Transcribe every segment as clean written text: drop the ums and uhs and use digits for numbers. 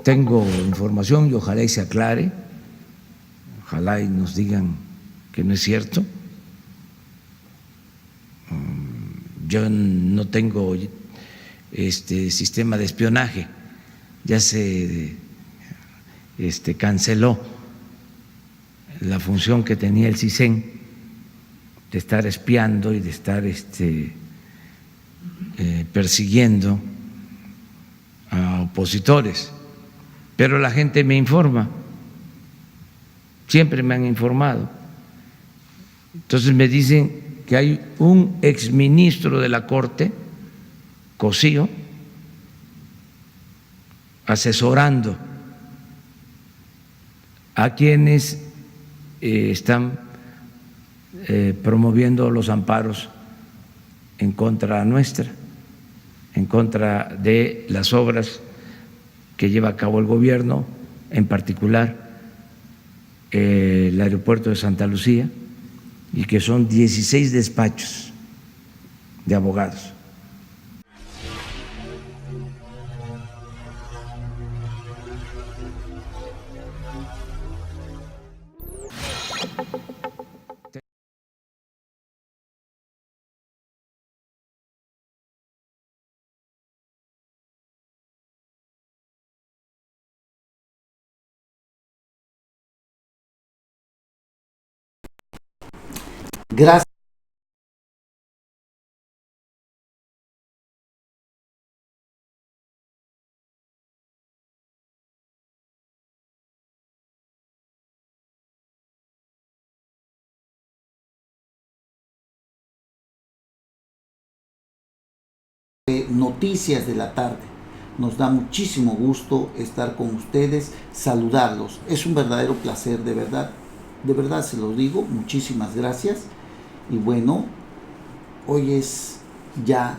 tengo información y ojalá y se aclare, ojalá y nos digan que no es cierto. Yo no tengo sistema de espionaje, ya se canceló la función que tenía el CISEN de estar espiando y de estar persiguiendo a opositores, pero la gente me informa, siempre me han informado. Entonces me dicen que hay un exministro de la Corte, Cosío, asesorando a quienes están promoviendo los amparos en contra nuestra, en contra de las obras que lleva a cabo el gobierno, en particular el aeropuerto de Santa Lucía, y que son 16 despachos de abogados. Gracias. Noticias de la tarde. Nos da muchísimo gusto estar con ustedes, saludarlos. Es un verdadero placer, de verdad se los digo. Muchísimas gracias. Y bueno, hoy es ya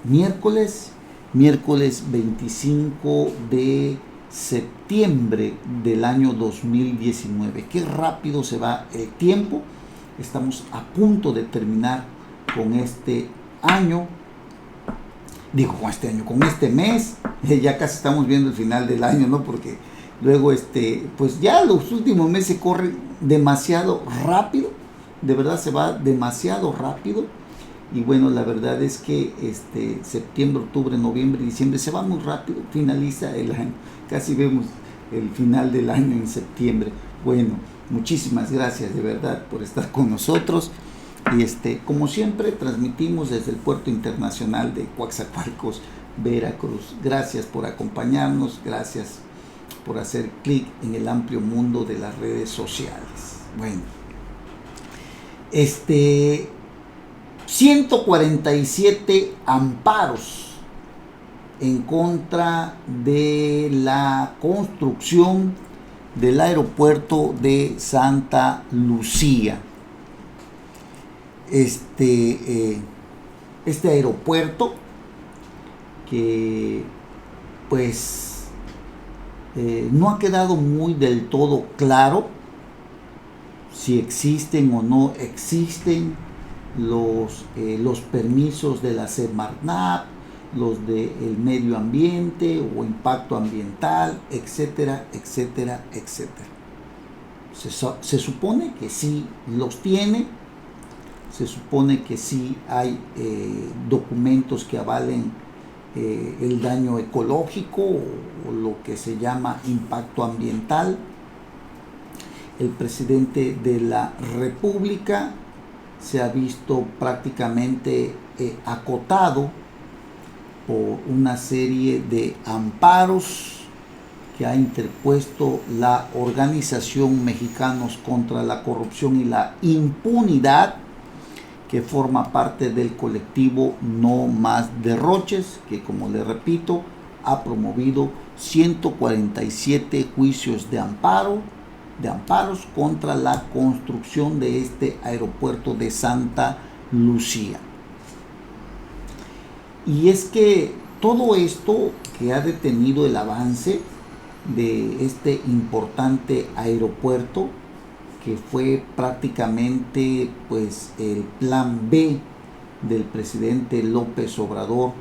miércoles 25 de septiembre del año 2019. Qué rápido se va el tiempo. Estamos a punto de terminar con este año. Con este mes. Ya casi estamos viendo el final del año, ¿no? Porque luego, pues ya los últimos meses corren demasiado rápido. De verdad se va demasiado rápido. Y bueno, la verdad es que septiembre, octubre, noviembre, diciembre se va muy rápido. Finaliza el año. Casi vemos el final del año en septiembre. Bueno, muchísimas gracias de verdad por estar con nosotros. Y como siempre, transmitimos desde el Puerto Internacional de Coatzacoalcos, Veracruz. Gracias por acompañarnos, gracias por hacer clic en el amplio mundo de las redes sociales. Bueno, 147 amparos en contra de la construcción del aeropuerto de Santa Lucía. Este aeropuerto que pues no ha quedado muy del todo claro si existen o no existen los permisos de la Semarnat, los del medio ambiente o impacto ambiental, etcétera, etcétera, etcétera. Se supone que sí los tiene. Se supone que sí hay documentos que avalen el daño ecológico o lo que se llama impacto ambiental. El presidente de la República se ha visto prácticamente acotado por una serie de amparos que ha interpuesto la Organización Mexicanos contra la Corrupción y la Impunidad, que forma parte del colectivo No Más Derroches, que, como le repito, ha promovido 147 juicios de amparos contra la construcción de este aeropuerto de Santa Lucía. Y es que todo esto que ha detenido el avance de este importante aeropuerto, que fue prácticamente pues el plan B del presidente López Obrador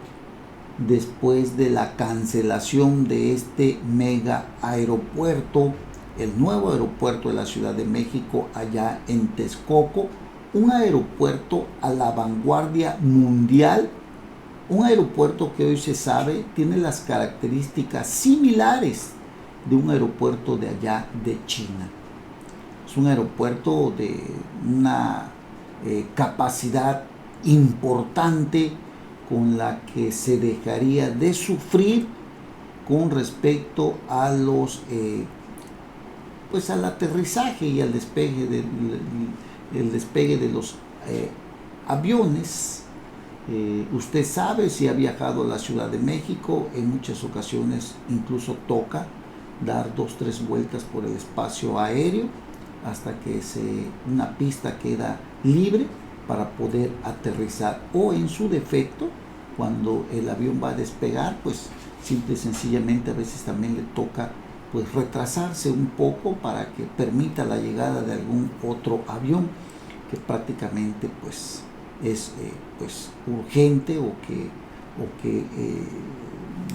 después de la cancelación de este mega aeropuerto, el nuevo aeropuerto de la Ciudad de México allá en Texcoco, un aeropuerto a la vanguardia mundial, un aeropuerto que hoy se sabe tiene las características similares de un aeropuerto de allá de China. Es un aeropuerto de una capacidad importante con la que se dejaría de sufrir con respecto a los pues al aterrizaje y al despegue de los aviones. Usted sabe, si ha viajado a la Ciudad de México, en muchas ocasiones incluso toca dar 2-3 vueltas por el espacio aéreo hasta que una pista queda libre para poder aterrizar, o en su defecto, cuando el avión va a despegar, pues simple y sencillamente a veces también le toca pues retrasarse un poco para que permita la llegada de algún otro avión que prácticamente pues es pues urgente o que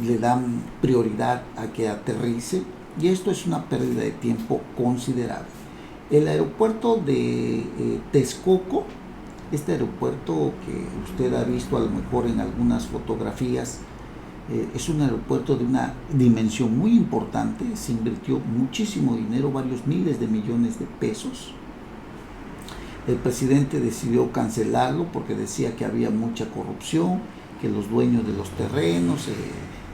le dan prioridad a que aterrice, y esto es una pérdida de tiempo considerable. El aeropuerto de Texcoco, este aeropuerto que usted ha visto a lo mejor en algunas fotografías, es un aeropuerto de una dimensión muy importante. Se invirtió muchísimo dinero, varios miles de millones de pesos. El presidente decidió cancelarlo porque decía que había mucha corrupción, que los dueños de los terrenos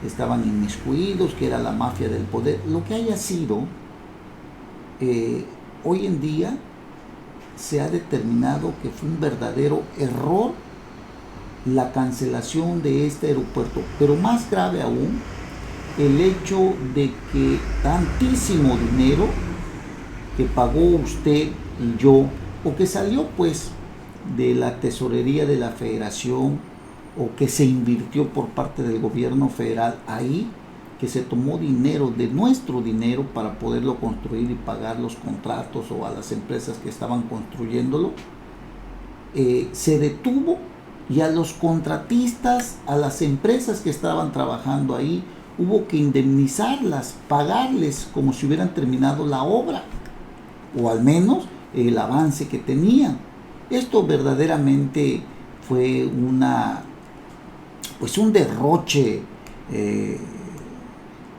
estaban inmiscuidos, que era la mafia del poder. Lo que haya sido, hoy en día se ha determinado que fue un verdadero error la cancelación de este aeropuerto, pero más grave aún, el hecho de que tantísimo dinero que pagó usted y yo, o que salió pues de la tesorería de la federación, o que se invirtió por parte del gobierno federal ahí, que se tomó dinero de nuestro dinero para poderlo construir y pagar los contratos o a las empresas que estaban construyéndolo, se detuvo, y a los contratistas, a las empresas que estaban trabajando ahí, hubo que indemnizarlas, pagarles como si hubieran terminado la obra, o al menos el avance que tenían. Esto verdaderamente fue un derroche,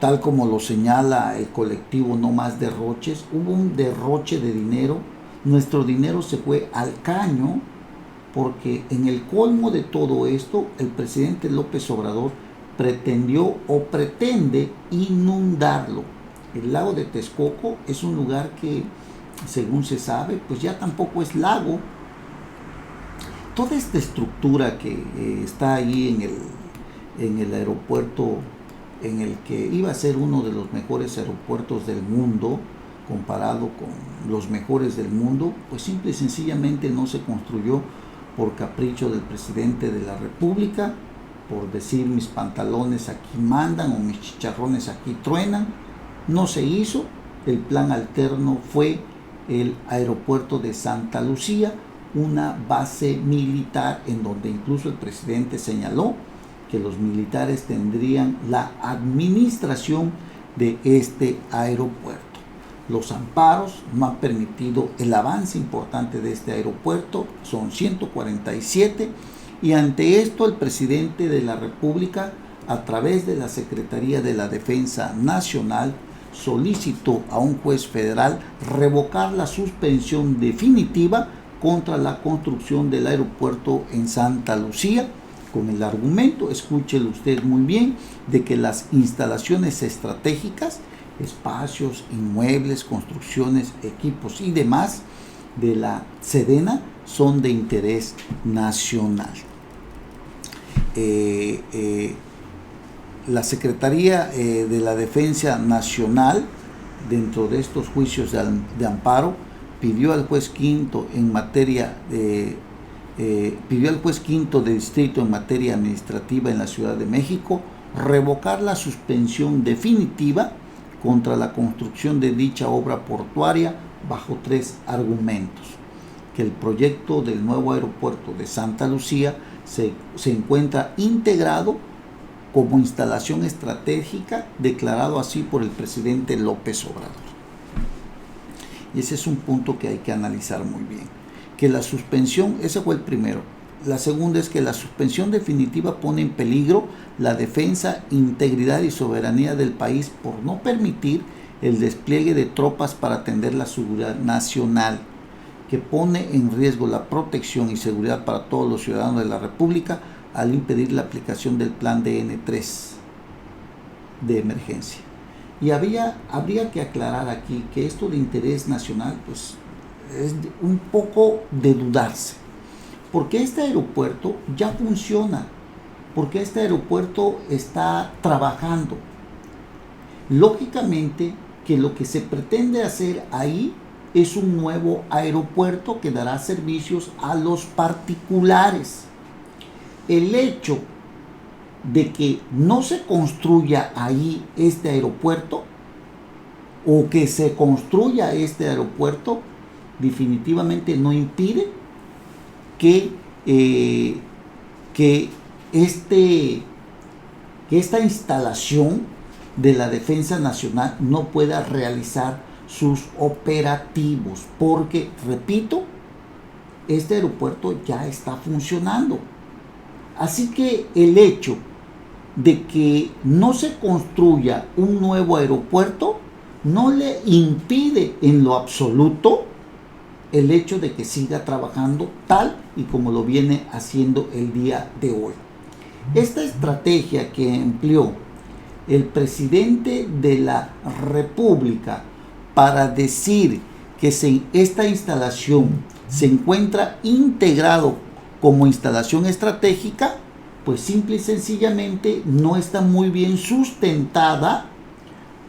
tal como lo señala el colectivo No Más Derroches. Hubo un derroche de dinero, nuestro dinero se fue al caño, porque en el colmo de todo esto, el presidente López Obrador pretendió o pretende inundarlo. El lago de Texcoco es un lugar que, según se sabe, pues ya tampoco es lago. Toda esta estructura que está ahí en el aeropuerto, en el que iba a ser uno de los mejores aeropuertos del mundo, comparado con los mejores del mundo, pues simple y sencillamente no se construyó por capricho del presidente de la República, por decir mis pantalones aquí mandan o mis chicharrones aquí truenan. No se hizo. El plan alterno fue el aeropuerto de Santa Lucía, una base militar en donde incluso el presidente señaló que los militares tendrían la administración de este aeropuerto. Los amparos no han permitido el avance importante de este aeropuerto, son 147, y ante esto el presidente de la República, a través de la Secretaría de la Defensa Nacional, solicitó a un juez federal revocar la suspensión definitiva contra la construcción del aeropuerto en Santa Lucía, con el argumento, escúchelo usted muy bien, de que las instalaciones estratégicas, espacios, inmuebles, construcciones, equipos y demás de la Sedena son de interés nacional. La Secretaría de la Defensa Nacional, dentro de estos juicios de amparo, pidió al juez quinto de distrito en materia administrativa en la Ciudad de México revocar la suspensión definitiva contra la construcción de dicha obra portuaria bajo 3 argumentos: que el proyecto del nuevo aeropuerto de Santa Lucía se encuentra integrado como instalación estratégica, declarado así por el presidente López Obrador. Y ese es un punto que hay que analizar muy bien. Que la suspensión, ese fue el primero. La segunda es que la suspensión definitiva pone en peligro la defensa, integridad y soberanía del país por no permitir el despliegue de tropas para atender la seguridad nacional, que pone en riesgo la protección y seguridad para todos los ciudadanos de la República al impedir la aplicación del plan DN3 de emergencia. Y habría que aclarar aquí que esto de interés nacional pues es un poco de dudarse, porque este aeropuerto ya funciona, porque este aeropuerto está trabajando. Lógicamente que lo que se pretende hacer ahí es un nuevo aeropuerto que dará servicios a los particulares. El hecho de que no se construya ahí este aeropuerto o que se construya este aeropuerto definitivamente no impide que esta instalación de la Defensa Nacional no pueda realizar sus operativos, porque, repito, este aeropuerto ya está funcionando. Así que el hecho de que no se construya un nuevo aeropuerto no le impide en lo absoluto el hecho de que siga trabajando tal y como lo viene haciendo el día de hoy. Esta estrategia que empleó el presidente de la República para decir que esta instalación se encuentra integrado como instalación estratégica, pues simple y sencillamente no está muy bien sustentada,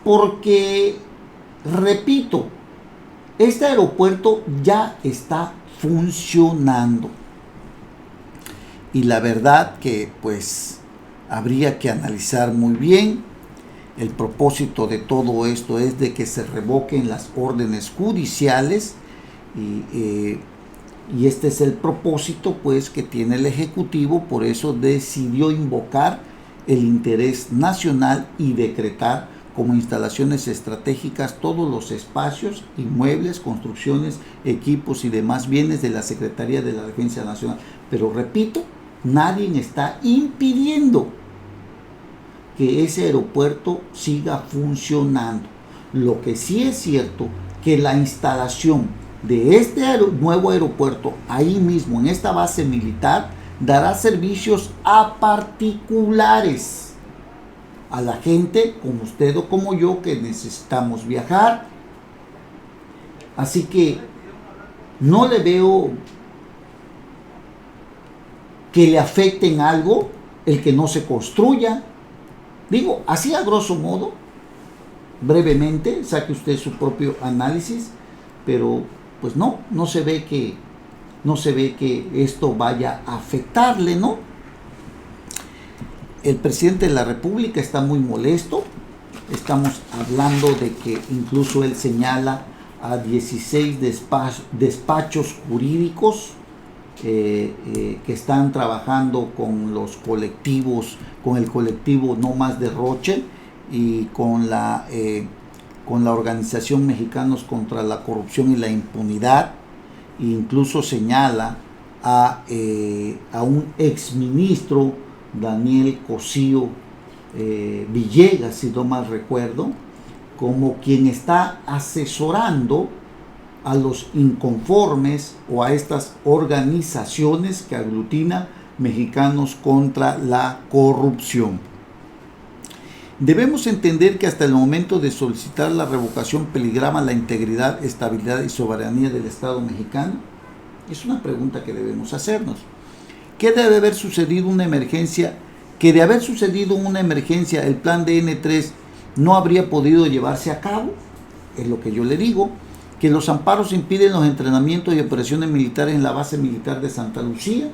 porque, repito, este aeropuerto ya está funcionando. Y la verdad que pues habría que analizar muy bien. El propósito de todo esto es de que se revoquen las órdenes judiciales y este es el propósito pues que tiene el Ejecutivo. Por eso decidió invocar el interés nacional y decretar como instalaciones estratégicas todos los espacios, inmuebles, construcciones, equipos y demás bienes de la Secretaría de la Defensa Nacional. Pero repito, nadie está impidiendo que ese aeropuerto siga funcionando. Lo que sí es cierto, que la instalación de este nuevo aeropuerto ahí mismo en esta base militar dará servicios a particulares, a la gente como usted o como yo que necesitamos viajar. Así que no le veo que le afecte en algo el que no se construya. Digo, así a grosso modo, brevemente, saque usted su propio análisis, pero pues no se ve que esto vaya a afectarle, ¿no? El presidente de la República está muy molesto. Estamos hablando de que incluso él señala a 16 despachos jurídicos que están trabajando con los colectivos, con el colectivo No Más Derroche y con la Organización Mexicanos contra la Corrupción y la Impunidad. E incluso señala a un exministro, Daniel Cosío Villegas, si no mal recuerdo, como quien está asesorando a los inconformes o a estas organizaciones que aglutina Mexicanos contra la Corrupción. Debemos entender que hasta el momento de solicitar la revocación peligraba la integridad, estabilidad y soberanía del Estado mexicano. Es una pregunta que debemos hacernos. ¿Qué debe haber sucedido una emergencia? Que de haber sucedido una emergencia, el plan DN3 no habría podido llevarse a cabo. Es lo que yo le digo. Que los amparos impiden los entrenamientos y operaciones militares en la base militar de Santa Lucía.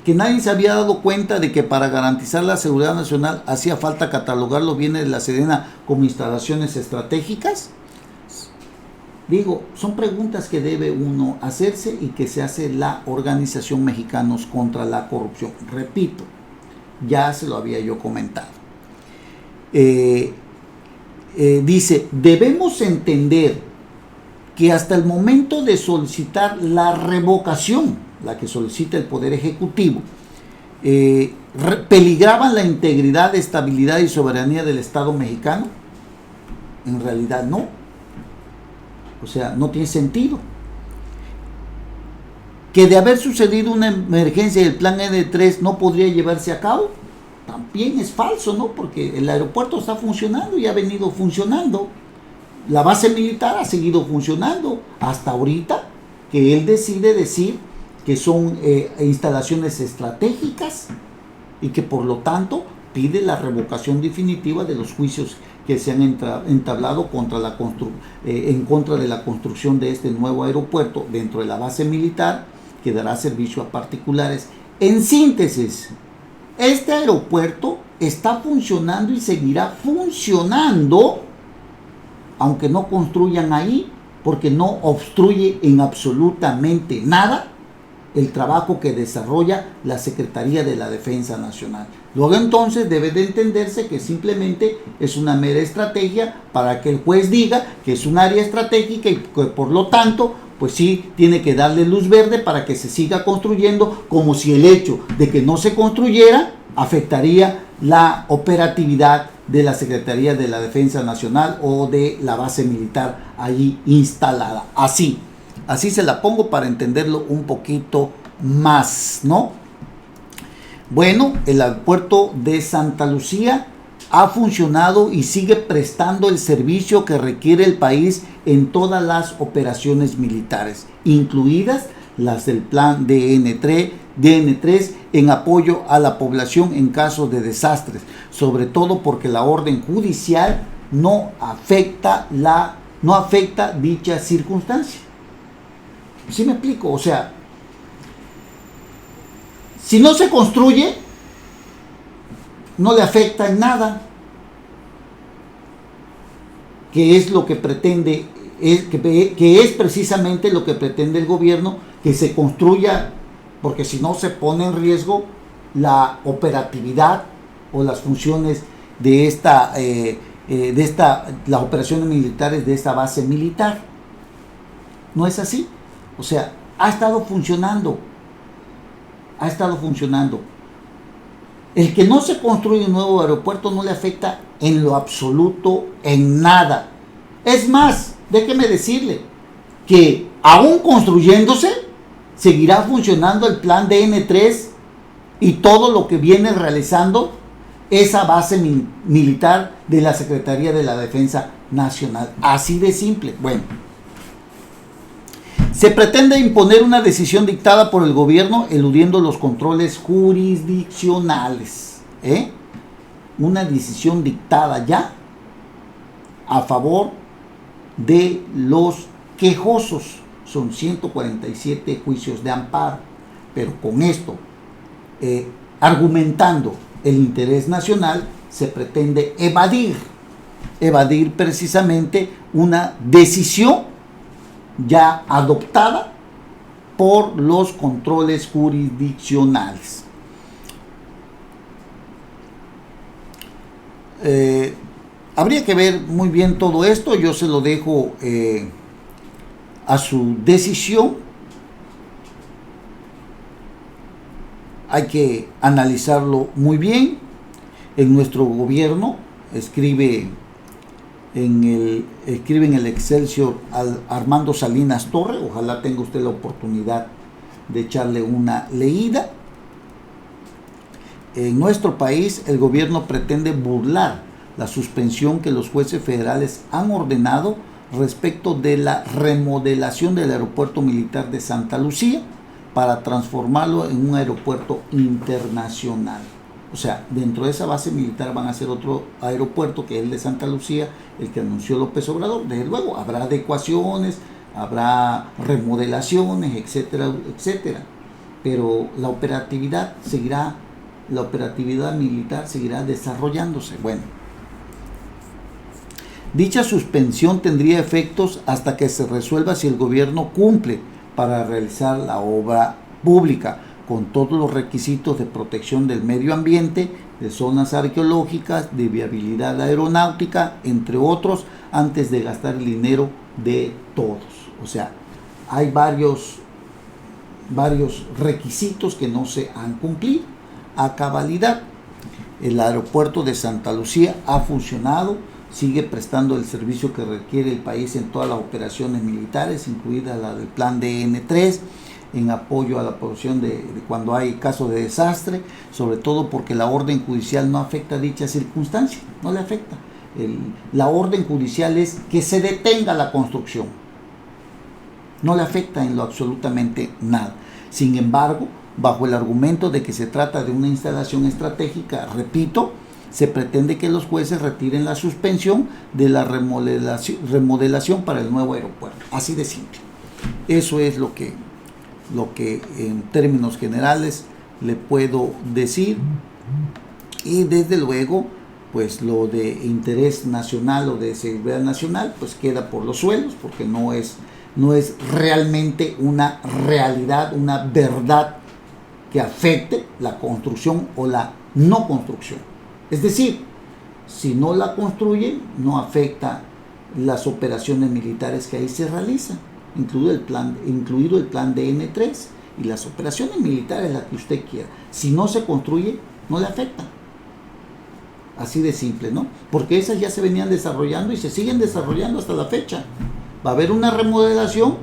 Que nadie se había dado cuenta de que para garantizar la seguridad nacional hacía falta catalogar los bienes de la Sedena como instalaciones estratégicas. Digo, son preguntas que debe uno hacerse y que se hace la Organización Mexicanos contra la Corrupción. Repito, ya se lo había yo comentado. Dice, debemos entender que hasta el momento de solicitar la revocación, la que solicita el Poder Ejecutivo, peligraban la integridad, estabilidad y soberanía del Estado mexicano. En realidad no. O sea, no tiene sentido. Que de haber sucedido una emergencia y el plan N3 no podría llevarse a cabo, también es falso, ¿no? Porque el aeropuerto está funcionando y ha venido funcionando. La base militar ha seguido funcionando hasta ahorita, que él decide decir que son instalaciones estratégicas y que por lo tanto pide la revocación definitiva de los juicios que se han entablado en contra de la construcción de este nuevo aeropuerto dentro de la base militar, que dará servicio a particulares. En síntesis, este aeropuerto está funcionando y seguirá funcionando, aunque no construyan ahí, porque no obstruye en absolutamente nada el trabajo que desarrolla la Secretaría de la Defensa Nacional. Luego entonces debe de entenderse que simplemente es una mera estrategia para que el juez diga que es un área estratégica y que por lo tanto pues sí tiene que darle luz verde para que se siga construyendo, como si el hecho de que no se construyera afectaría la operatividad de la Secretaría de la Defensa Nacional o de la base militar allí instalada. Así se la pongo para entenderlo un poquito más, ¿no? Bueno, el aeropuerto de Santa Lucía ha funcionado y sigue prestando el servicio que requiere el país en todas las operaciones militares, incluidas las del plan DN3 en apoyo a la población en caso de desastres, sobre todo porque la orden judicial no afecta dicha circunstancia. ¿Sí me explico? O sea, si no se construye, no le afecta en nada, que es lo que pretende, que es precisamente lo que pretende el gobierno, que se construya, porque si no se pone en riesgo la operatividad o las funciones de las operaciones militares de esta base militar. ¿No es así? O sea, ha estado funcionando. El que no se construye un nuevo aeropuerto no le afecta en lo absoluto, en nada. Es más, déjeme decirle que aún construyéndose, seguirá funcionando el plan DN3 y todo lo que viene realizando esa base militar de la Secretaría de la Defensa Nacional. Así de simple. Bueno, se pretende imponer una decisión dictada por el gobierno eludiendo los controles jurisdiccionales. Una decisión dictada ya a favor de los quejosos. Son 147 juicios de amparo, pero con esto, argumentando el interés nacional, se pretende evadir precisamente una decisión ya adoptada por los controles jurisdiccionales. Habría que ver muy bien todo esto, yo se lo dejo a su decisión. Hay que analizarlo muy bien. En nuestro gobierno escribe en el Excelsior Armando Salinas Torre. Ojalá tenga usted la oportunidad de echarle una leída. En nuestro país el gobierno pretende burlar la suspensión que los jueces federales han ordenado respecto de la remodelación del aeropuerto militar de Santa Lucía para transformarlo en un aeropuerto internacional. O sea, dentro de esa base militar van a hacer otro aeropuerto, que es el de Santa Lucía, el que anunció López Obrador. Desde luego habrá adecuaciones, habrá remodelaciones, etcétera, etcétera. Pero la operatividad militar seguirá desarrollándose. Bueno, dicha suspensión tendría efectos hasta que se resuelva si el gobierno cumple para realizar la obra pública, con todos los requisitos de protección del medio ambiente, de zonas arqueológicas, de viabilidad aeronáutica, entre otros, antes de gastar el dinero de todos. O sea, hay varios requisitos que no se han cumplido a cabalidad. El aeropuerto de Santa Lucía ha funcionado, sigue prestando el servicio que requiere el país en todas las operaciones militares, incluida la del plan DN3, en apoyo a la población de cuando hay casos de desastre, sobre todo porque la orden judicial no afecta a dicha circunstancia, no le afecta. La orden judicial es que se detenga la construcción, no le afecta en lo absolutamente nada. Sin embargo, bajo el argumento de que se trata de una instalación estratégica, repito, se pretende que los jueces retiren la suspensión de la remodelación para el nuevo aeropuerto. Así de simple. Eso es lo que en términos generales le puedo decir. Y desde luego, pues lo de interés nacional o de seguridad nacional, pues queda por los suelos, porque no es realmente una realidad, una verdad que afecte la construcción o la no construcción. Es decir, si no la construyen, no afecta las operaciones militares que ahí se realizan, incluido el plan DN3 y las operaciones militares, las que usted quiera. Si no se construye, no le afecta. Así de simple, ¿no? Porque esas ya se venían desarrollando y se siguen desarrollando hasta la fecha. Va a haber una remodelación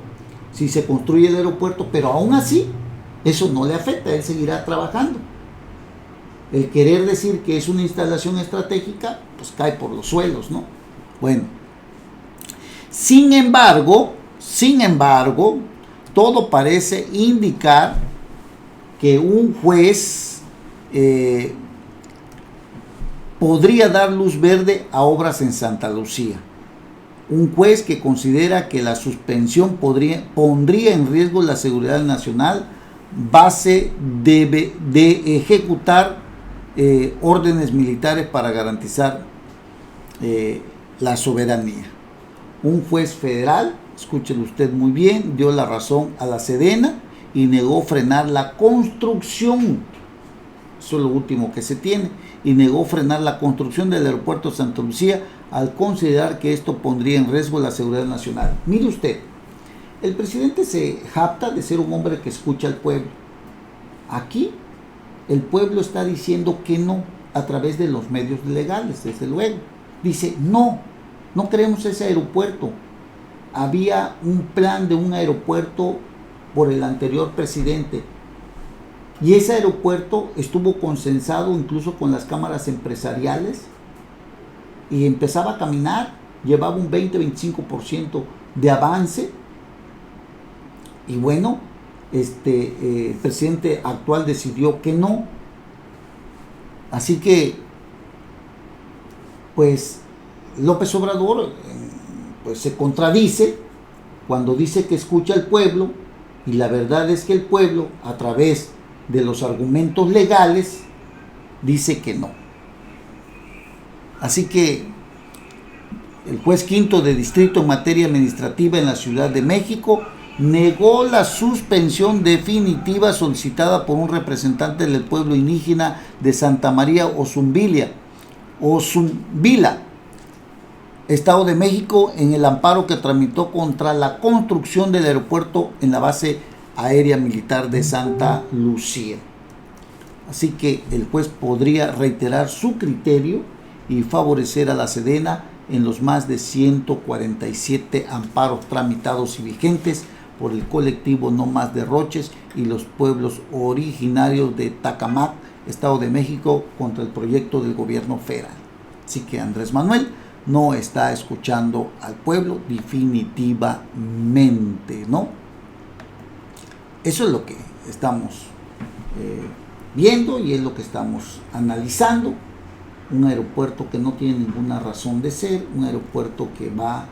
si se construye el aeropuerto, pero aún así, eso no le afecta, él seguirá trabajando. El querer decir que es una instalación estratégica, pues cae por los suelos, ¿no? Bueno, sin embargo, todo parece indicar que un juez podría dar luz verde a obras en Santa Lucía. Un juez que considera que la suspensión pondría en riesgo la seguridad nacional, base de ejecutar órdenes militares para garantizar la soberanía. Un juez federal, escúchelo usted muy bien, dio la razón a la Sedena y negó frenar la construcción. Eso es lo último que se tiene. Y negó frenar la construcción del aeropuerto de Santa Lucía al considerar que esto pondría en riesgo la seguridad nacional. Mire usted, el presidente se jacta de ser un hombre que escucha al pueblo. Aquí el pueblo está diciendo que no a través de los medios legales, desde luego. Dice, no queremos ese aeropuerto. Había un plan de un aeropuerto por el anterior presidente. Y ese aeropuerto estuvo consensado incluso con las cámaras empresariales y empezaba a caminar, llevaba un 20-25% de avance. Y bueno, el presidente actual decidió que no. Así que, pues, López Obrador pues se contradice cuando dice que escucha al pueblo, y la verdad es que el pueblo, a través de los argumentos legales, dice que no. Así que el juez quinto de distrito en materia administrativa en la Ciudad de México negó la suspensión definitiva solicitada por un representante del pueblo indígena de Santa María Ozumbila, Estado de México, en el amparo que tramitó contra la construcción del aeropuerto en la base aérea militar de Santa Lucía. Así que el juez podría reiterar su criterio y favorecer a la Sedena en los más de 147 amparos tramitados y vigentes por el colectivo No Más Derroches y los pueblos originarios de Tacamac, Estado de México, contra el proyecto del gobierno federal. Así que Andrés Manuel no está escuchando al pueblo definitivamente, ¿no? Eso es lo que estamos viendo y es lo que estamos analizando. Un aeropuerto que no tiene ninguna razón de ser, un aeropuerto que va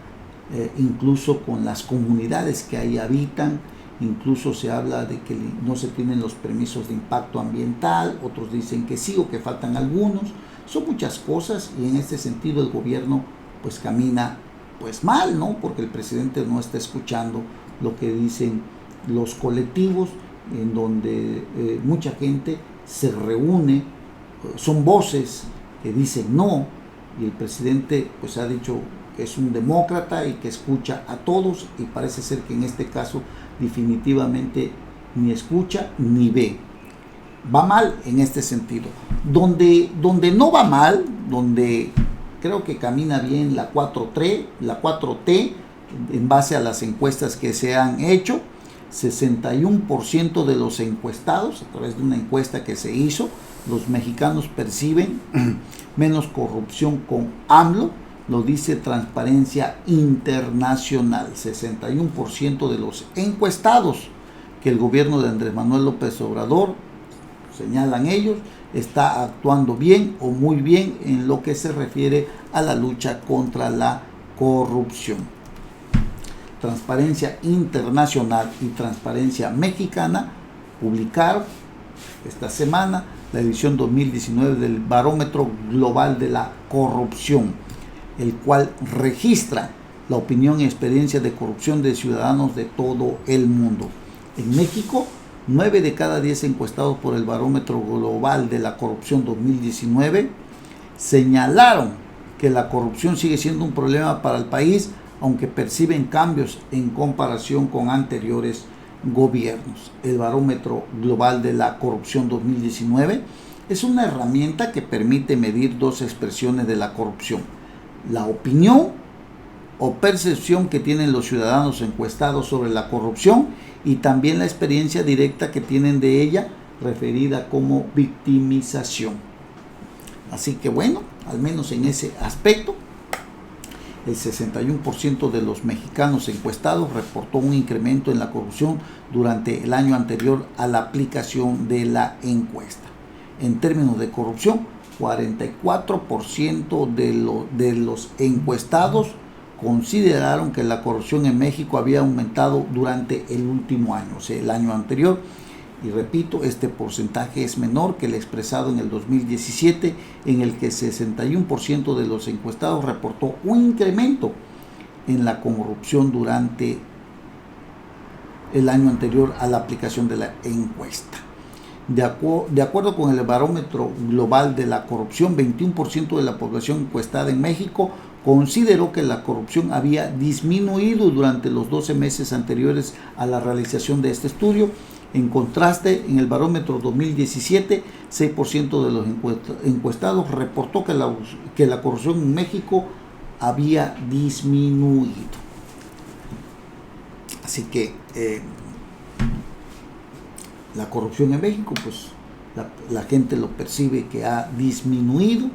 incluso con las comunidades que ahí habitan. Incluso se habla de que no se tienen los permisos de impacto ambiental, otros dicen que sí o que faltan algunos. Son muchas cosas y en este sentido el gobierno pues camina pues mal, ¿no? Porque el presidente no está escuchando lo que dicen los colectivos en donde mucha gente se reúne, son voces que dicen no, y el presidente pues ha dicho que es un demócrata y que escucha a todos, y parece ser que en este caso definitivamente ni escucha ni ve. Va mal en este sentido. Donde no va mal, donde creo que camina bien la 4T, en base a las encuestas que se han hecho, 61% de los encuestados, a través de una encuesta que se hizo, los mexicanos perciben menos corrupción con AMLO, lo dice Transparencia Internacional. 61% de los encuestados que el gobierno de Andrés Manuel López Obrador, señalan ellos, está actuando bien o muy bien en lo que se refiere a la lucha contra la corrupción. Transparencia Internacional y Transparencia Mexicana publicaron esta semana la edición 2019 del Barómetro Global de la Corrupción, el cual registra la opinión y experiencia de corrupción de ciudadanos de todo el mundo. En México, 9 de cada 10 encuestados por el Barómetro Global de la Corrupción 2019 señalaron que la corrupción sigue siendo un problema para el país, aunque perciben cambios en comparación con anteriores gobiernos. El Barómetro Global de la Corrupción 2019 es una herramienta que permite medir dos expresiones de la corrupción: la opinión o percepción que tienen los ciudadanos encuestados sobre la corrupción, y también la experiencia directa que tienen de ella, referida como victimización. Así que bueno, al menos en ese aspecto, el 61% de los mexicanos encuestados reportó un incremento en la corrupción durante el año anterior a la aplicación de la encuesta. En términos de corrupción, 44% de los encuestados consideraron que la corrupción en México había aumentado durante el último año, o sea, el año anterior. Y repito, este porcentaje es menor que el expresado en el 2017, en el que 61% de los encuestados reportó un incremento en la corrupción durante el año anterior a la aplicación de la encuesta. De acuerdo con el Barómetro Global de la Corrupción, 21% de la población encuestada en México consideró que la corrupción había disminuido durante los 12 meses anteriores a la realización de este estudio. En contraste, en el Barómetro 2017, 6% de los encuestados reportó que la corrupción en México había disminuido. Así que la corrupción en México, pues la gente lo percibe que ha disminuido.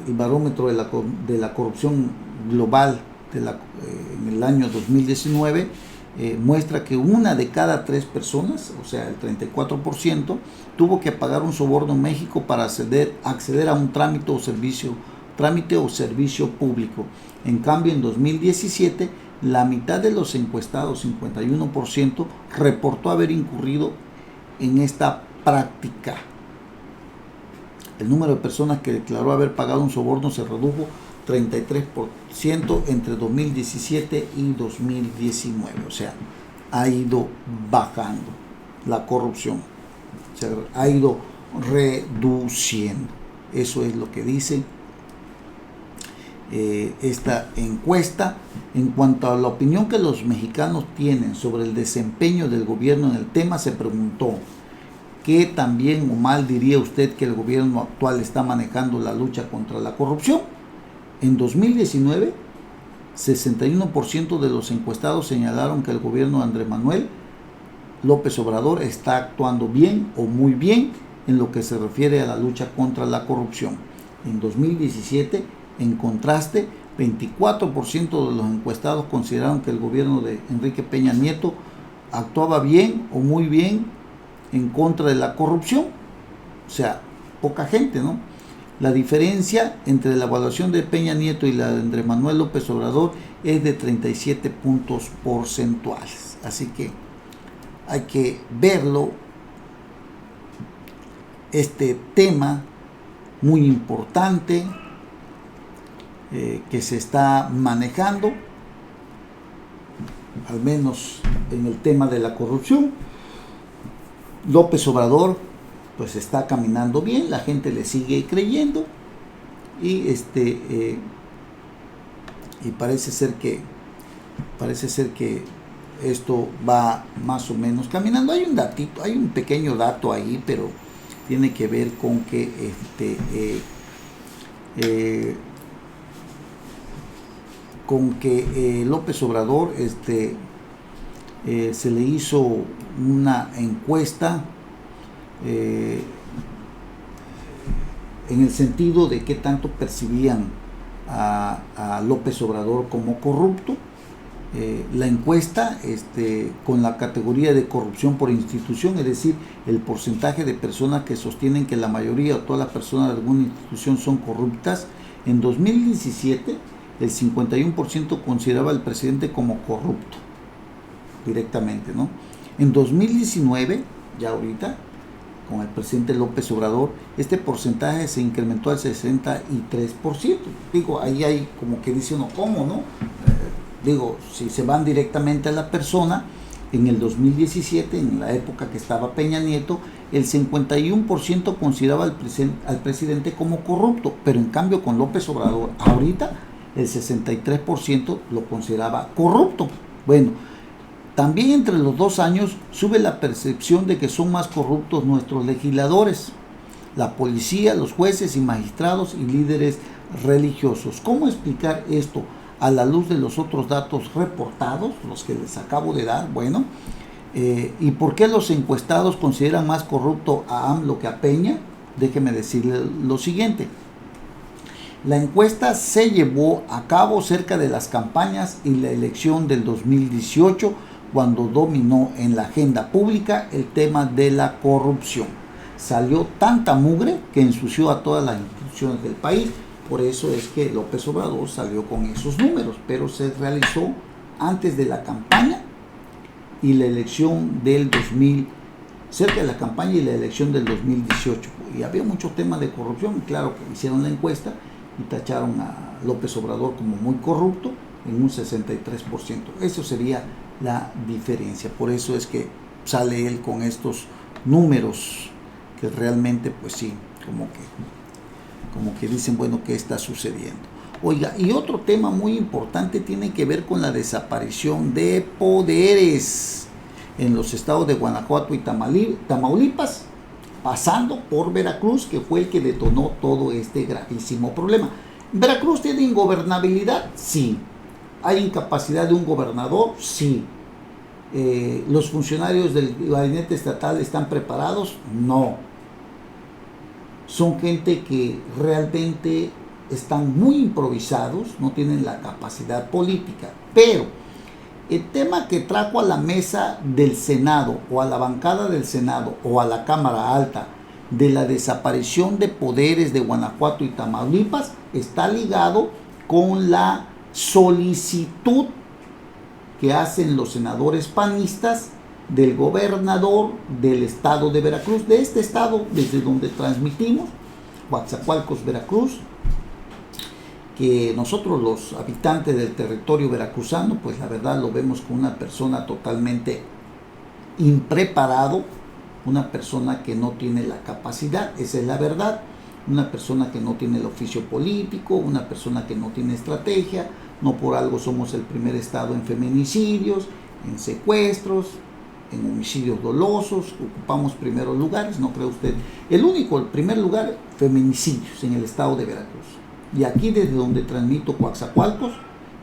El barómetro de la corrupción global en el año 2019 muestra que 1 de cada 3 personas, o sea el 34%, tuvo que pagar un soborno en México para acceder a un trámite o servicio público. En cambio, en 2017, la mitad de los encuestados, 51%, reportó haber incurrido en esta práctica. El número de personas que declaró haber pagado un soborno se redujo 33% entre 2017 y 2019. O sea, ha ido bajando la corrupción, se ha ido reduciendo. Eso es lo que dice esta encuesta. En cuanto a la opinión que los mexicanos tienen sobre el desempeño del gobierno en el tema, se preguntó: ¿qué tan bien o mal diría usted que el gobierno actual está manejando la lucha contra la corrupción? En 2019, 61% de los encuestados señalaron que el gobierno de Andrés Manuel López Obrador está actuando bien o muy bien en lo que se refiere a la lucha contra la corrupción. En 2017, en contraste, 24% de los encuestados consideraron que el gobierno de Enrique Peña Nieto actuaba bien o muy bien en contra de la corrupción. O sea, poca gente, ¿no? La diferencia entre la evaluación de Peña Nieto y la de Andrés Manuel López Obrador es de 37 puntos porcentuales. Así que hay que verlo, este tema muy importante que se está manejando, al menos en el tema de la corrupción. López Obrador pues está caminando bien, la gente le sigue creyendo y y parece ser que esto va más o menos caminando. Hay un datito, hay un pequeño dato ahí, pero tiene que ver con que López Obrador se le hizo una encuesta en el sentido de qué tanto percibían a López Obrador como corrupto. La encuesta con la categoría de corrupción por institución, es decir, el porcentaje de personas que sostienen que la mayoría o todas las personas de alguna institución son corruptas. En 2017 el 51% consideraba al presidente como corrupto directamente, ¿no? En 2019, ya ahorita, con el presidente López Obrador, este porcentaje se incrementó al 63%. Digo, ahí hay como que dice uno, ¿cómo, no? Digo, si se van directamente a la persona, en el 2017, en la época que estaba Peña Nieto, el 51% consideraba al presidente como corrupto, pero en cambio con López Obrador, ahorita, el 63% lo consideraba corrupto. Bueno, también entre los 2 años sube la percepción de que son más corruptos nuestros legisladores, la policía, los jueces y magistrados y líderes religiosos. ¿Cómo explicar esto a la luz de los otros datos reportados, los que les acabo de dar? Bueno, ¿y por qué los encuestados consideran más corrupto a AMLO que a Peña? Déjeme decirle lo siguiente. La encuesta se llevó a cabo cerca de las campañas y la elección del 2018, cuando dominó en la agenda pública el tema de la corrupción. Salió tanta mugre que ensució a todas las instituciones del país. Por eso es que López Obrador salió con esos números, pero se realizó antes de la campaña y la elección del 2000, cerca de la campaña y la elección del 2018. Y había muchos temas de corrupción, y claro que hicieron la encuesta y tacharon a López Obrador como muy corrupto en un 63%. Eso sería la diferencia. Por eso es que sale él con estos números que realmente, pues sí, como que dicen, bueno, ¿qué está sucediendo? Oiga, y otro tema muy importante tiene que ver con la desaparición de poderes en los estados de Guanajuato y Tamaulipas, pasando por Veracruz, que fue el que detonó todo este gravísimo problema. ¿Veracruz tiene ingobernabilidad? Sí. ¿Hay incapacidad de un gobernador? Sí. ¿Los funcionarios del gabinete estatal están preparados? No. Son gente que realmente están muy improvisados, no tienen la capacidad política. Pero el tema que trajo a la mesa del Senado, o a la bancada del Senado, o a la Cámara Alta, de la desaparición de poderes de Guanajuato y Tamaulipas, está ligado con la solicitud que hacen los senadores panistas del gobernador del estado de Veracruz, de este estado desde donde transmitimos, Coatzacoalcos, Veracruz, que nosotros los habitantes del territorio veracruzano, pues la verdad lo vemos como una persona totalmente impreparado, una persona que no tiene la capacidad, esa es la verdad, una persona que no tiene el oficio político, una persona que no tiene estrategia. No por algo somos el primer estado en feminicidios, en secuestros, en homicidios dolosos, ocupamos primeros lugares, no cree usted. El primer lugar, feminicidios en el estado de Veracruz. Y aquí desde donde transmito Coatzacoalcos,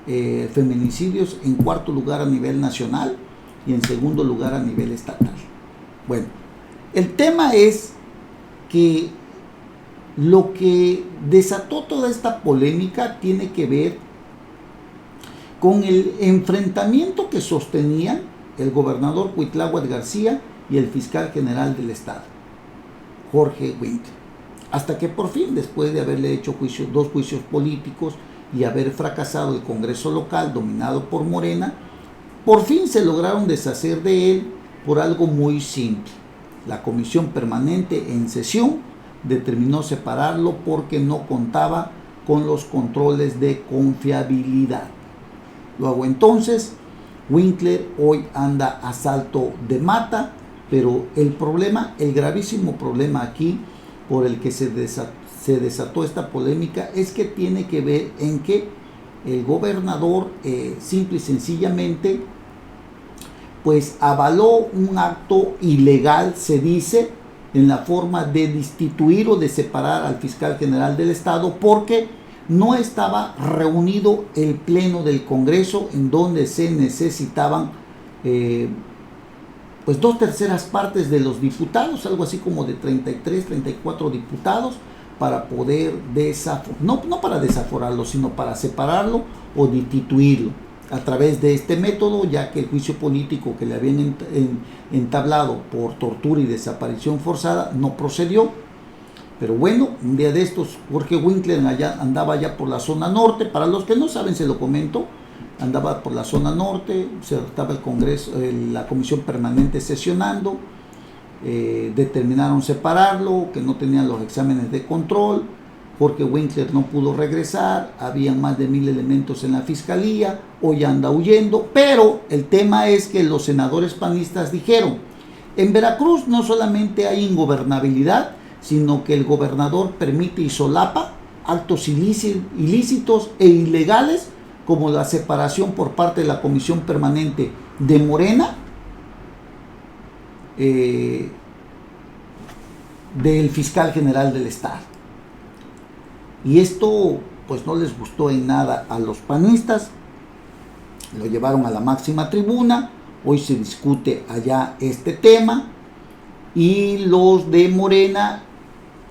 feminicidios en 4º lugar a nivel nacional y en 2º lugar a nivel estatal. Bueno, el tema es que lo que desató toda esta polémica tiene que ver con el enfrentamiento que sostenían el gobernador Cuitláhuac García y el fiscal general del estado, Jorge Winter. Hasta que por fin, después de haberle hecho 2 juicios políticos y haber fracasado el Congreso local dominado por Morena, por fin se lograron deshacer de él por algo muy simple. La comisión permanente en sesión determinó separarlo porque no contaba con los controles de confiabilidad. Luego entonces Winkler hoy anda a salto de mata, pero el problema, el gravísimo problema aquí por el que se desató esta polémica es que tiene que ver en que el gobernador simple y sencillamente pues avaló un acto ilegal, se dice, en la forma de destituir o de separar al fiscal general del estado, porque no estaba reunido el pleno del Congreso, en donde se necesitaban pues 2/3 partes de los diputados, algo así como de 33, 34 diputados, para poder no para desaforarlo, sino para separarlo o destituirlo a través de este método, ya que el juicio político que le habían entablado por tortura y desaparición forzada no procedió. Pero bueno, un día de estos, Jorge Winkler andaba allá por la zona norte. Para los que no saben, se lo comento, andaba por la zona norte, estaba el Congreso, la comisión permanente sesionando, determinaron separarlo, que no tenían los exámenes de control. Jorge Winkler no pudo regresar, había más de 1000 elementos en la fiscalía, hoy anda huyendo, pero el tema es que los senadores panistas dijeron, en Veracruz no solamente hay ingobernabilidad, sino que el gobernador permite y solapa actos ilícitos e ilegales, como la separación por parte de la comisión permanente de Morena, del fiscal general del estado. Y esto pues no les gustó en nada a los panistas, lo llevaron a la máxima tribuna, hoy se discute allá este tema, y los de Morena,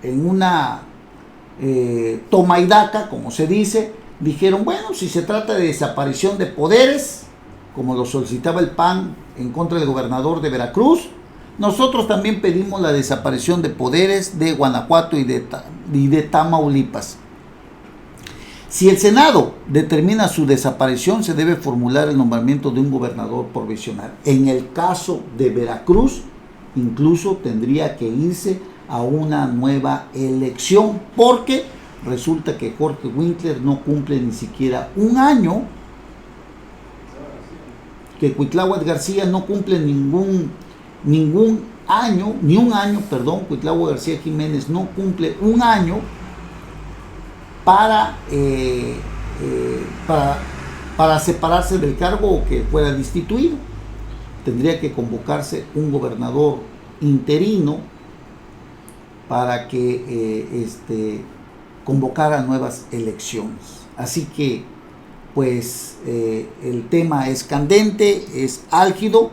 en una toma y daca, como se dice, dijeron, bueno, si se trata de desaparición de poderes, como lo solicitaba el PAN en contra del gobernador de Veracruz, nosotros también pedimos la desaparición de poderes de Guanajuato y de Tamaulipas. Si el Senado determina su desaparición, se debe formular el nombramiento de un gobernador provisional. En el caso de Veracruz, incluso tendría que irse a una nueva elección, porque resulta que Jorge Winkler no cumple ni siquiera un año, que Cuitláhuac García no cumple Cuitláhuac García Jiménez no cumple un año para separarse del cargo o que fuera destituido. Tendría que convocarse un gobernador interino para que convocara nuevas elecciones. Así que pues el tema es candente, es álgido,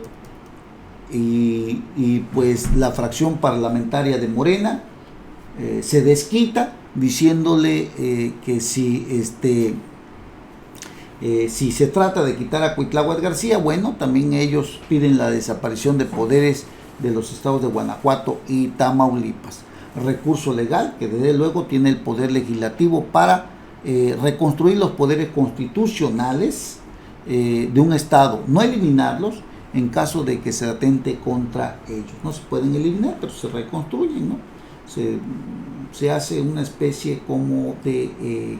y pues la fracción parlamentaria de Morena se desquita diciéndole que si se trata de quitar a Cuitláhuac García, bueno, también ellos piden la desaparición de poderes de los estados de Guanajuato y Tamaulipas. Recurso legal que desde luego tiene el poder legislativo para reconstruir los poderes constitucionales de un estado, no eliminarlos en caso de que se atente contra ellos. No se pueden eliminar, pero se reconstruyen, ¿no? Se hace una especie como de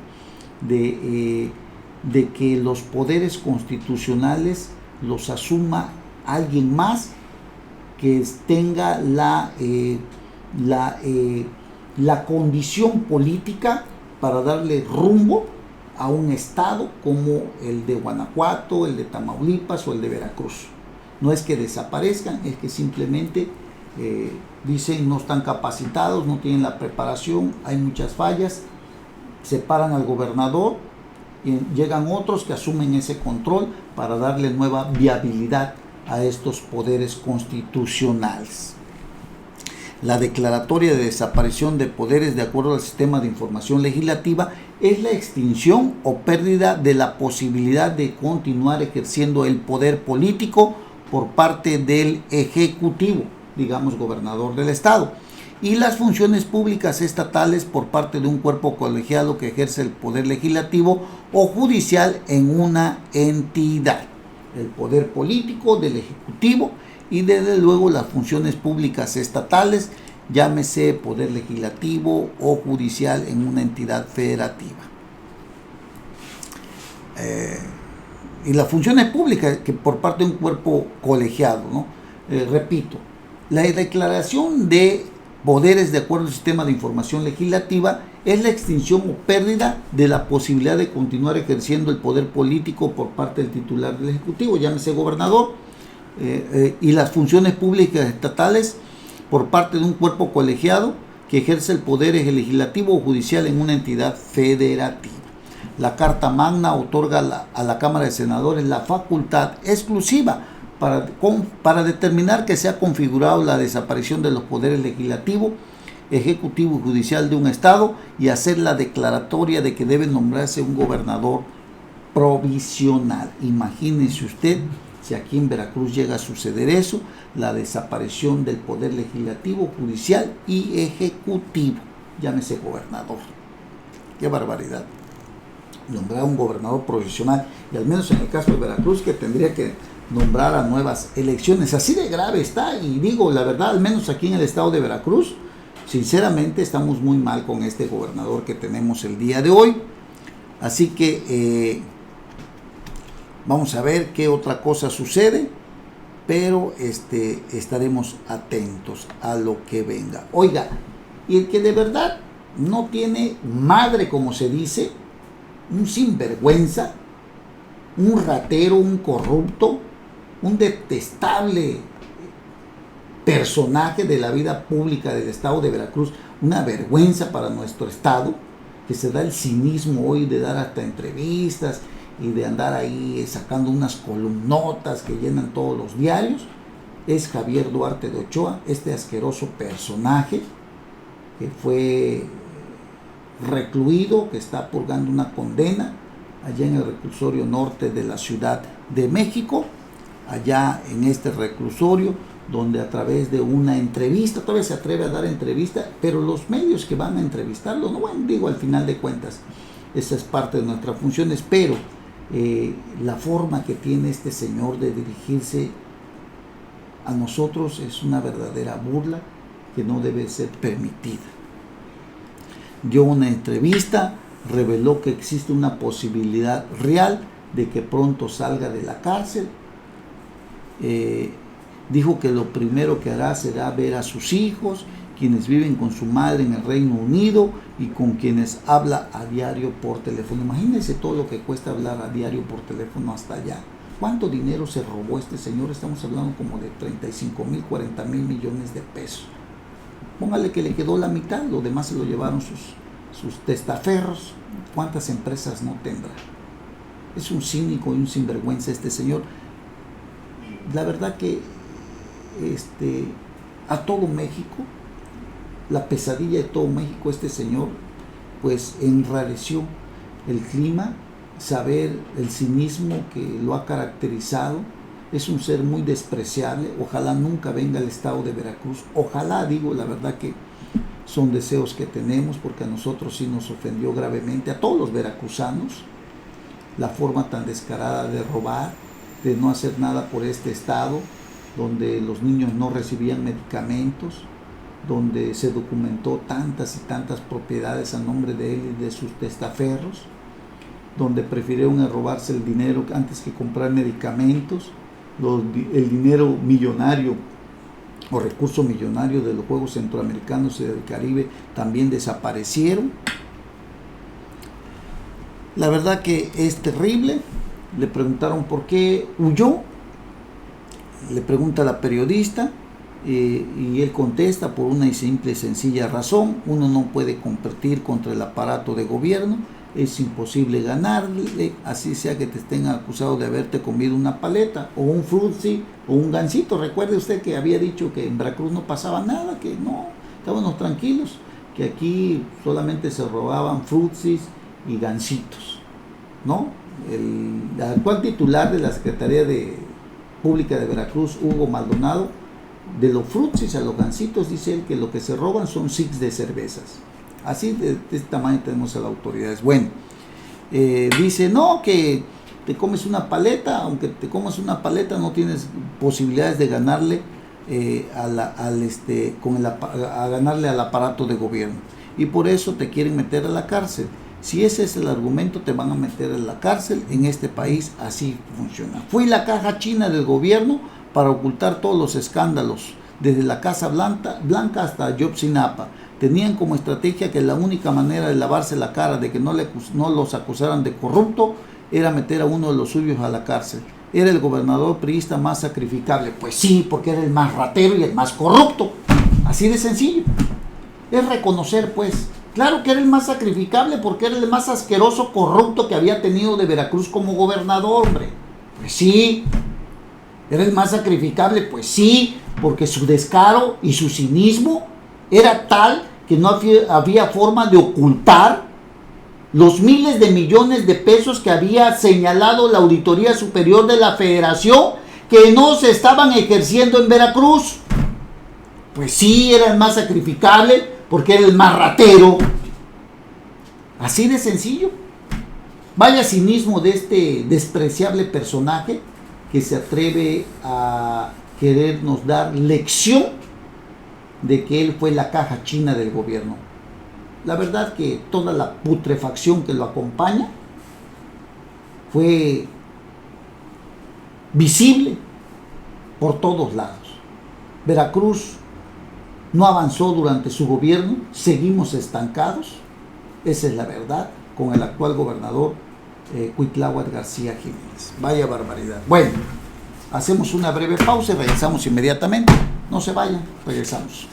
que los poderes constitucionales los asuma alguien más que tenga la condición política para darle rumbo a un estado como el de Guanajuato, el de Tamaulipas o el de Veracruz. No es que desaparezcan, es que simplemente dicen no están capacitados, no tienen la preparación, hay muchas fallas, separan al gobernador y llegan otros que asumen ese control para darle nueva viabilidad a estos poderes constitucionales. La declaratoria de desaparición de poderes, de acuerdo al sistema de información legislativa, es la extinción o pérdida de la posibilidad de continuar ejerciendo el poder político por parte del Ejecutivo, digamos gobernador del estado, y las funciones públicas estatales por parte de un cuerpo colegiado que ejerce el poder legislativo o judicial en una entidad. El poder político del Ejecutivo y desde luego las funciones públicas estatales, llámese poder legislativo o judicial en una entidad federativa. y las funciones públicas que por parte de un cuerpo colegiado, ¿no? Repito, la declaración de poderes de acuerdo al sistema de información legislativa es la extinción o pérdida de la posibilidad de continuar ejerciendo el poder político por parte del titular del Ejecutivo, llámese gobernador, y las funciones públicas estatales por parte de un cuerpo colegiado que ejerce el poder legislativo o judicial en una entidad federativa. La Carta Magna otorga a la Cámara de Senadores la facultad exclusiva para determinar que se ha configurado la desaparición de los poderes legislativo, ejecutivo y judicial de un estado y hacer la declaratoria de que debe nombrarse un gobernador provisional. Imagínese usted si aquí en Veracruz llega a suceder eso, la desaparición del poder legislativo, judicial y ejecutivo, llámese gobernador. ¡Qué barbaridad! Nombrar un gobernador provisional, y al menos en el caso de Veracruz, que tendría que nombrar a nuevas elecciones. Así de grave está, y digo la verdad, al menos aquí en el estado de Veracruz, sinceramente estamos muy mal con este gobernador que tenemos el día de hoy. Así que vamos a ver qué otra cosa sucede, pero estaremos atentos a lo que venga. Oiga, y el que de verdad no tiene madre, como se dice, un sinvergüenza, un ratero, un corrupto, un detestable personaje de la vida pública del estado de Veracruz, una vergüenza para nuestro estado, que se da el cinismo hoy de dar hasta entrevistas y de andar ahí sacando unas columnotas que llenan todos los diarios, es Javier Duarte de Ochoa, este asqueroso personaje que fue recluido, que está purgando una condena allá en el reclusorio norte de la Ciudad de México, allá en este reclusorio, donde a través de una entrevista, todavía se atreve a dar entrevista, pero los medios que van a entrevistarlo, no, bueno, digo, al final de cuentas, esa es parte de nuestras funciones, pero la forma que tiene este señor de dirigirse a nosotros es una verdadera burla que no debe ser permitida. Dio una entrevista, reveló que existe una posibilidad real de que pronto salga de la cárcel. Dijo que lo primero que hará será ver a sus hijos, quienes viven con su madre en el Reino Unido y con quienes habla a diario por teléfono. Imagínense todo lo que cuesta hablar a diario por teléfono hasta allá. ¿Cuánto dinero se robó este señor? Estamos hablando como de 35,000, 40,000 millones de pesos. Póngale que le quedó la mitad, lo demás se lo llevaron sus testaferros. ¿Cuántas empresas no tendrá? Es un cínico y un sinvergüenza este señor. La verdad que a todo México, la pesadilla de todo México, este señor pues enrareció el clima, saber el cinismo que lo ha caracterizado. Es un ser muy despreciable. Ojalá nunca venga al estado de Veracruz. Ojalá, digo, la verdad que son deseos que tenemos, porque a nosotros sí nos ofendió gravemente, a todos los veracruzanos, la forma tan descarada de robar, de no hacer nada por este estado, donde los niños no recibían medicamentos, donde se documentó tantas y tantas propiedades a nombre de él y de sus testaferros, donde prefirieron robarse el dinero antes que comprar medicamentos, el dinero millonario o recurso millonario de los Juegos Centroamericanos y del Caribe también desaparecieron. La verdad que es terrible. Le preguntaron por qué huyó, le pregunta a la periodista, y él contesta: por una simple y sencilla razón, uno no puede competir contra el aparato de gobierno, es imposible ganarle, así sea que te estén acusado de haberte comido una paleta o un frutzi o un gansito. Recuerde usted que había dicho que en Veracruz no pasaba nada, que no, estábamos tranquilos, que aquí solamente se robaban frutzis y gansitos, ¿no? El actual titular de la Secretaría Pública de Veracruz, Hugo Maldonado, de los frutzis a los gansitos, dice él que lo que se roban son six de cervezas. Así de este tamaño tenemos a las autoridades. Bueno, dice no, que te comes una paleta, aunque te comas una paleta no tienes posibilidades de ganarle ganarle al aparato de gobierno, y por eso te quieren meter a la cárcel. Si ese es el argumento, te van a meter en la cárcel. En este país así funciona. Fui la caja china del gobierno para ocultar todos los escándalos, desde la Casa Blanca hasta Ayotzinapa. Tenían como estrategia que la única manera de lavarse la cara de que no los acusaran de corrupto era meter a uno de los suyos a la cárcel. Era el gobernador priista más sacrificable. Pues sí, porque era el más ratero y el más corrupto. Así de sencillo. Es reconocer, pues. Claro que era el más sacrificable porque era el más asqueroso corrupto que había tenido de Veracruz como gobernador, hombre. Pues sí. Era el más sacrificable, pues sí, porque su descaro y su cinismo era tal que no había forma de ocultar los miles de millones de pesos que había señalado la Auditoría Superior de la Federación que no se estaban ejerciendo en Veracruz. Pues sí, era el más sacrificable porque era el más ratero. Así de sencillo. Vaya cinismo de este despreciable personaje que se atreve a querernos dar lección de que él fue la caja china del gobierno. La verdad que toda la putrefacción que lo acompaña fue visible por todos lados. Veracruz no avanzó durante su gobierno, seguimos estancados, esa es la verdad, con el actual gobernador Cuitláhuac García Jiménez. Vaya barbaridad. Bueno, hacemos una breve pausa y regresamos inmediatamente. No se vayan, regresamos.